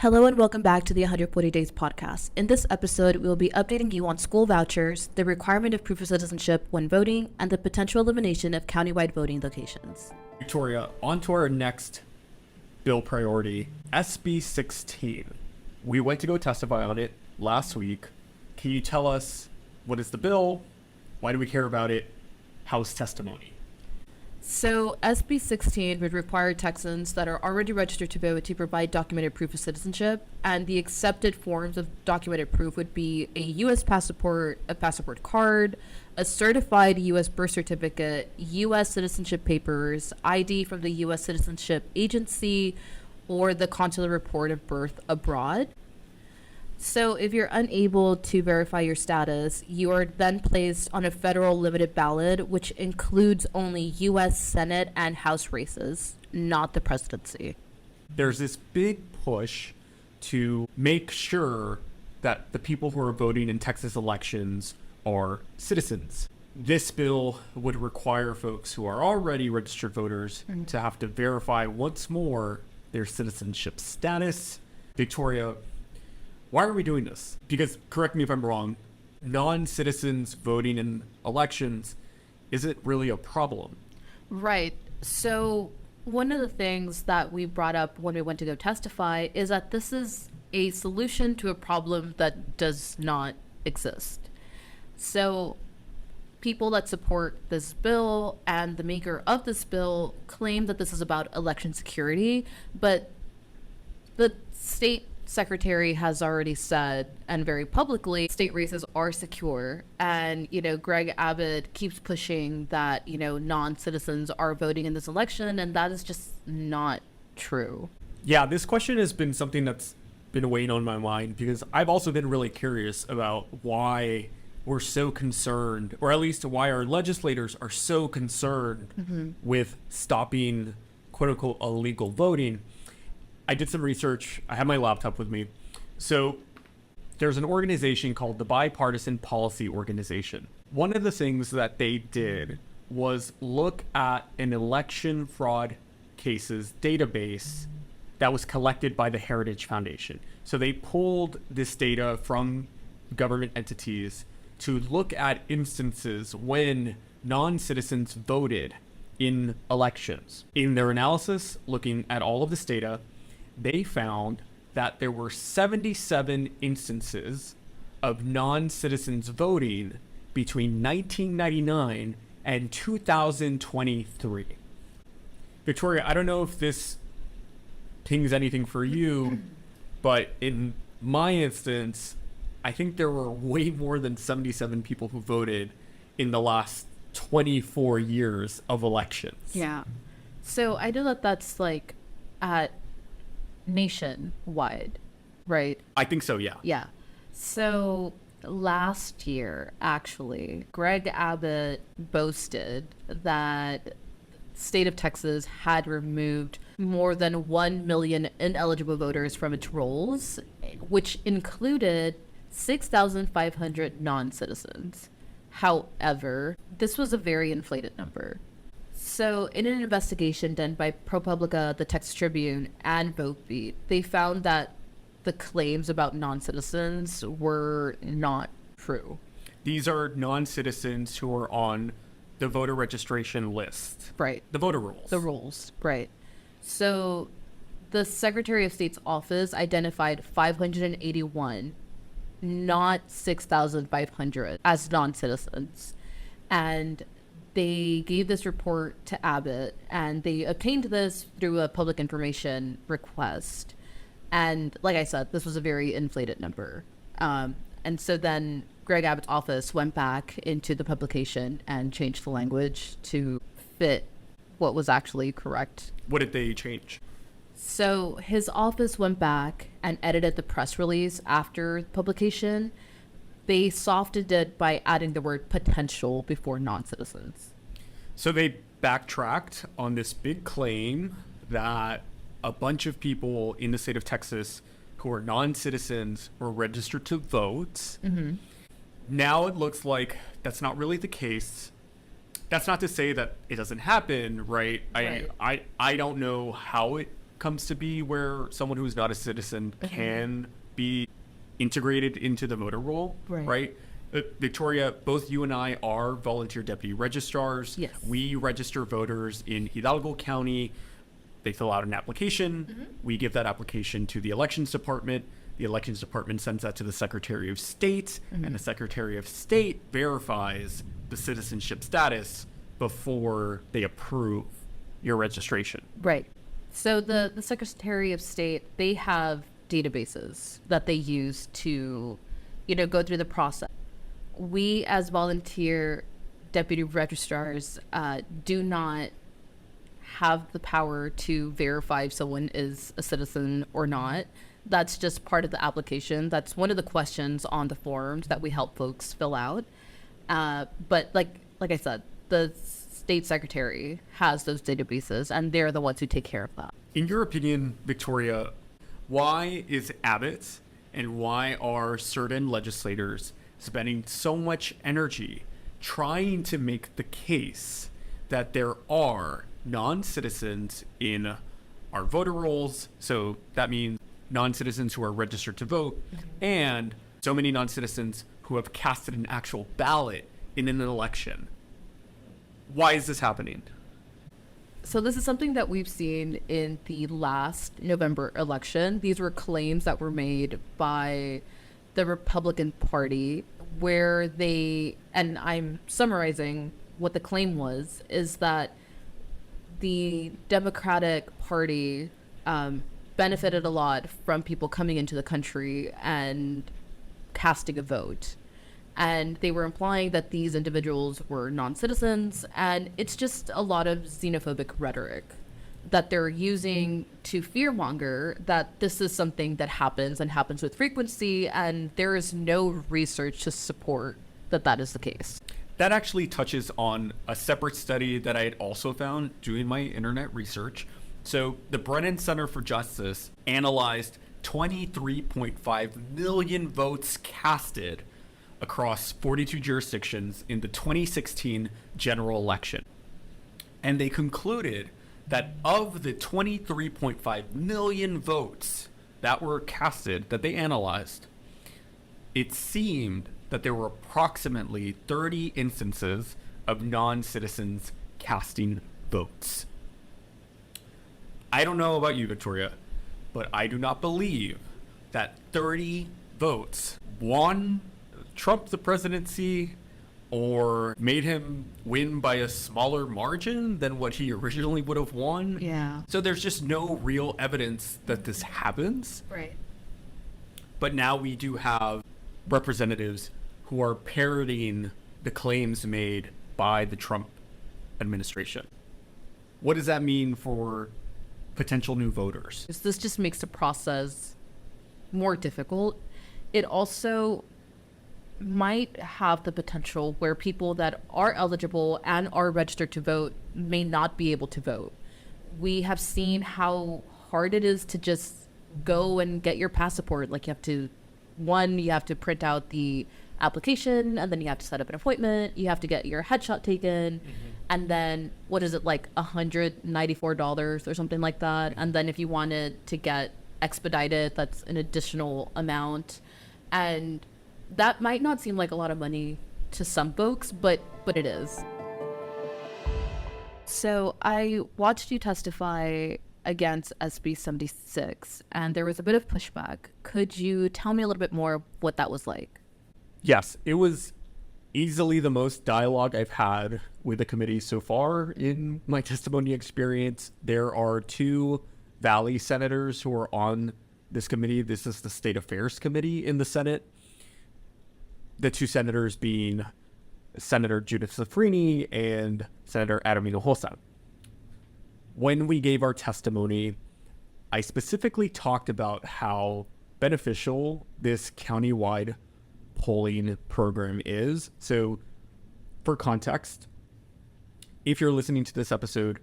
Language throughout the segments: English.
Hello and welcome back to the 140 Days podcast. In this episode, we will be updating you on school vouchers, the requirement of proof of citizenship when voting, and the potential elimination of countywide voting locations. Victoria, on to our next bill priority, SB 16. We went to go testify on it last week. Can you tell us what is the bill? Why do we care about it? How's testimony? So SB 16 would require Texans that are already registered to vote to provide documented proof of citizenship, and the accepted forms of documented proof would be a U.S. passport, a passport card, a certified U.S. birth certificate, U.S. citizenship papers, ID from the U.S. Citizenship Agency, or the consular report of birth abroad. So if you're unable to verify your status, you are then placed on a federal limited ballot, which includes only U.S. Senate and House races, not the presidency. There's this big push to make sure that the people who are voting in Texas elections are citizens. This bill would require folks who are already registered voters to have to verify once more their citizenship status. Victoria, why are we doing this? Because, correct me if I'm wrong, non-citizens voting in elections, is it really a problem? Right. So one of the things that we brought up when we went to go testify is that this is a solution to a problem that does not exist. So people that support this bill and the maker of this bill claim that this is about election security, but the state secretary has already said, and very publicly, state races are secure. And, Greg Abbott keeps pushing that, non-citizens are voting in this election, and that is just not true. Yeah, this question has been something that's been weighing on my mind because I've also been really curious about why we're so concerned, or at least why our legislators are so concerned with stopping quote-unquote illegal voting. I did some research. I have my laptop with me. So there's an organization called the Bipartisan Policy Organization. One of the things that they did was look at an election fraud cases database that was collected by the Heritage Foundation. So they pulled this data from government entities to look at instances when non-citizens voted in elections. In their analysis, looking at all of this data, they found that there were 77 instances of non-citizens voting between 1999 and 2023. Victoria, I don't know if this pings anything for you, but in my instance, I think there were way more than 77 people who voted in the last 24 years of elections. Yeah. So I know that that's at nationwide, right? I think so, yeah. Yeah. So last year, actually, Greg Abbott boasted that state of Texas had removed more than 1 million ineligible voters from its rolls, which included 6,500 non-citizens. However, this was a very inflated number. So in an investigation done by ProPublica, the Texas Tribune, and VoteBeat, they found that the claims about non-citizens were not true. These are non-citizens who are on the voter registration list. Right. The voter rolls. The rolls, right. So the Secretary of State's office identified 581, not 6,500, as non-citizens. And they gave this report to Abbott, and they obtained this through a public information request. And like I said, this was a very inflated number. And so then Greg Abbott's office went back into the publication and changed the language to fit what was actually correct. What did they change? So his office went back and edited the press release after publication. They softened it by adding the word potential before non-citizens. So they backtracked on this big claim that a bunch of people in the state of Texas who are non-citizens were registered to vote. Mm-hmm. Now it looks like that's not really the case. That's not to say that it doesn't happen, right? Right. I don't know how it comes to be where someone who's not a citizen can be integrated into the voter roll, right? Victoria, both you and I are volunteer deputy registrars. Yes. We register voters in Hidalgo County. They fill out an application. We give that application to the elections department. The elections department sends that to the Secretary of State, and the Secretary of State verifies the citizenship status before they approve your registration. Right. So the Secretary of State, they have databases that they use to, go through the process. We as volunteer deputy registrars do not have the power to verify if someone is a citizen or not. That's just part of the application. That's one of the questions on the forms that we help folks fill out. But like I said, the state secretary has those databases, and they're the ones who take care of that. In your opinion, Victoria, why is Abbott and why are certain legislators spending so much energy trying to make the case that there are non-citizens in our voter rolls? So that means non-citizens who are registered to vote, and so many non-citizens who have casted an actual ballot in an election. Why is this happening? So this is something that we've seen in the last November election. These were claims that were made by the Republican Party where they, and I'm summarizing what the claim was, is that the Democratic Party benefited a lot from people coming into the country and casting a vote. And they were implying that these individuals were non-citizens, and it's just a lot of xenophobic rhetoric that they're using to fearmonger that this is something that happens and happens with frequency, and there is no research to support that that is the case. That actually touches on a separate study that I had also found doing my internet research. So the Brennan Center for Justice analyzed 23.5 million votes casted across 42 jurisdictions in the 2016 general election. And they concluded that of the 23.5 million votes that were casted, that they analyzed, it seemed that there were approximately 30 instances of non-citizens casting votes. I don't know about you, Victoria, but I do not believe that 30 votes won Trump the presidency or made him win by a smaller margin than what he originally would have won. Yeah. So there's just no real evidence that this happens. Right. But now we do have representatives who are parroting the claims made by the Trump administration. What does that mean for potential new voters? This just makes the process more difficult. It also might have the potential where people that are eligible and are registered to vote may not be able to vote. We have seen how hard it is to just go and get your passport. Like you have to print out the application, and then you have to set up an appointment. You have to get your headshot taken. And then what is it, like $194 or something like that? And then if you wanted to get expedited, that's an additional amount. And that might not seem like a lot of money to some folks, but it is. So I watched you testify against SB 76, and there was a bit of pushback. Could you tell me a little bit more what that was like? Yes, it was easily the most dialogue I've had with the committee so far in my testimony experience. There are two Valley senators who are on this committee. This is the State Affairs Committee in the Senate. The two senators being Senator Judith Safrini and Senator Adam Hinojosa. When we gave our testimony, I specifically talked about how beneficial this countywide polling program is. So for context, if you're listening to this episode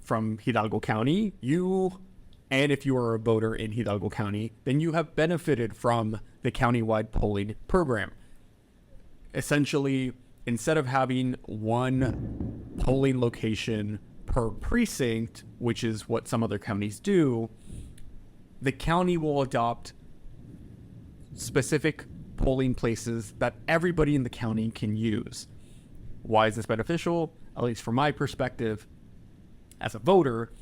from Hidalgo County, and if you are a voter in Hidalgo County, then you have benefited from the countywide polling program. Essentially, instead of having one polling location per precinct, which is what some other counties do, the county will adopt specific polling places that everybody in the county can use. Why is this beneficial? At least from my perspective, as a voter,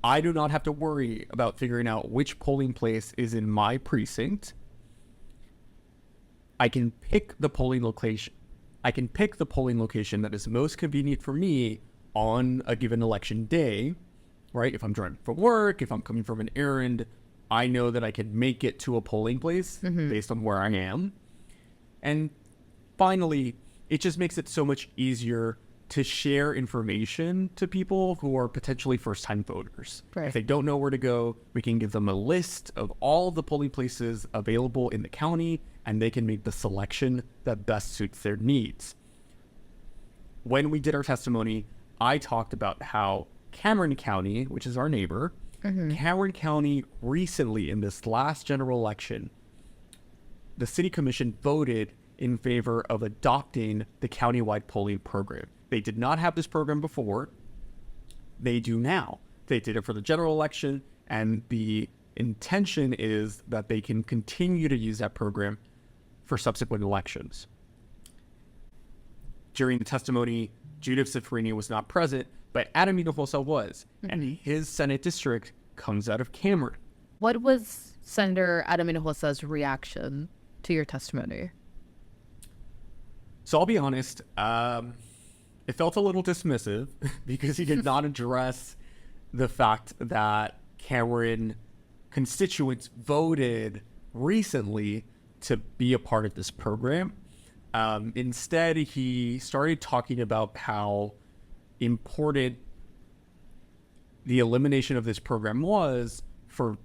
I do not have to worry about figuring out which polling place is in my precinct. I can pick the polling location. I can pick the polling location that is most convenient for me on a given election day, right? If I'm driving from work, if I'm coming from an errand, I know that I can make it to a polling place based on where I am. And finally, it just makes it so much easier to share information to people who are potentially first-time voters. Right. If they don't know where to go, we can give them a list of all the polling places available in the county, and they can make the selection that best suits their needs. When we did our testimony, I talked about how Cameron County, which is our neighbor, Cameron County recently, in this last general election, the city commission voted in favor of adopting the countywide polling program. They did not have this program before. They do now. They did it for the general election, and the intention is that they can continue to use that program for subsequent elections. During the testimony, Judith Cifarini was not present, but Adam Hinojosa was, and his Senate district comes out of Cameron. What was Senator Adam Hinojosa's reaction to your testimony? So I'll be honest, it felt a little dismissive because he did not address the fact that Cameron constituents voted recently to be a part of this program. Instead, he started talking about how important the elimination of this program was for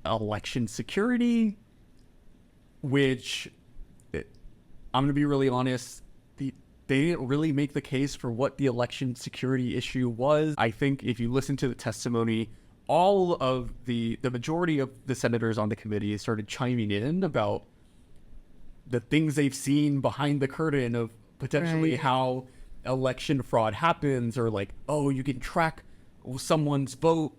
election security, which, I'm going to be really honest, they didn't really make the case for what the election security issue was. I think if you listen to the testimony, all of the majority of the senators on the committee started chiming in about the things they've seen behind the curtain of potentially how election fraud happens, or like, oh, you can track someone's vote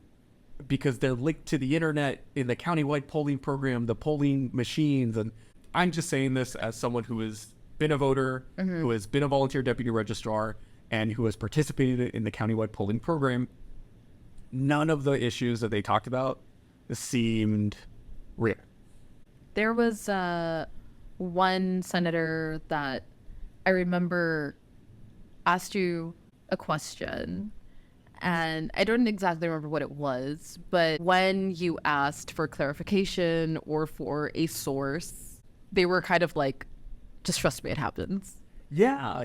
because they're linked to the internet in the countywide polling program, the polling machines. And I'm just saying this as someone who has been a voter, who has been a volunteer deputy registrar, and who has participated in the countywide polling program. None of the issues that they talked about seemed real. There was one senator that I remember asked you a question, and I don't exactly remember what it was, but when you asked for clarification or for a source, they were kind of like, just trust me, it happens. Yeah.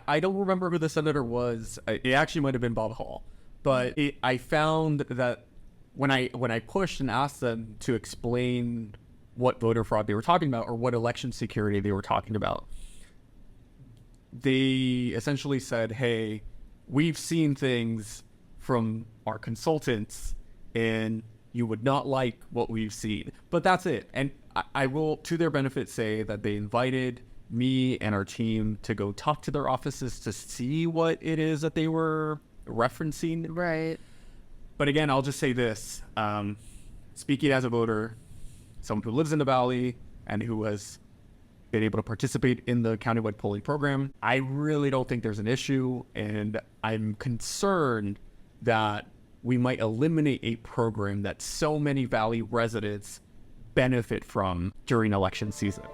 I don't remember who the senator was. It actually might have been Bob Hall. But I found that when I pushed and asked them to explain what voter fraud they were talking about or what election security they were talking about, they essentially said, hey, we've seen things from our consultants and you would not like what we've seen. But that's it. And I will, to their benefit, say that they invited me and our team to go talk to their offices to see what it is that they were referencing. Right. But again, I'll just say this. Speaking as a voter, someone who lives in the Valley and who has been able to participate in the countywide polling program, I really don't think there's an issue. And I'm concerned that we might eliminate a program that so many Valley residents benefit from during election season.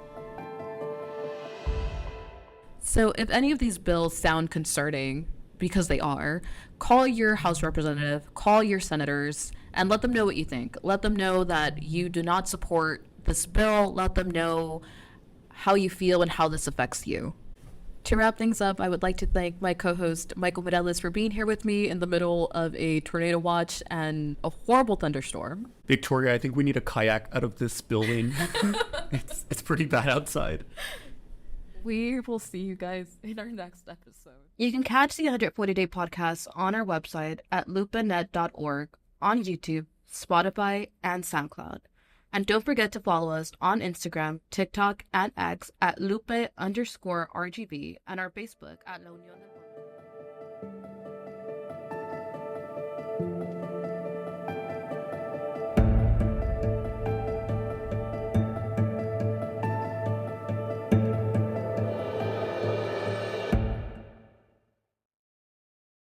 So if any of these bills sound concerning, because they are, call your House representative, call your senators, and let them know what you think. Let them know that you do not support this bill. Let them know how you feel and how this affects you. To wrap things up, I would like to thank my co-host, Michael Modelis, for being here with me in the middle of a tornado watch and a horrible thunderstorm. Victoria, I think we need a kayak out of this building. It's pretty bad outside. We will see you guys in our next episode. You can catch the 140 Day podcast on our website at lupanet.org, on YouTube, Spotify, and SoundCloud. And don't forget to follow us on Instagram, TikTok, and X at lupe_RGB, and our Facebook at La Unión del Pueblo.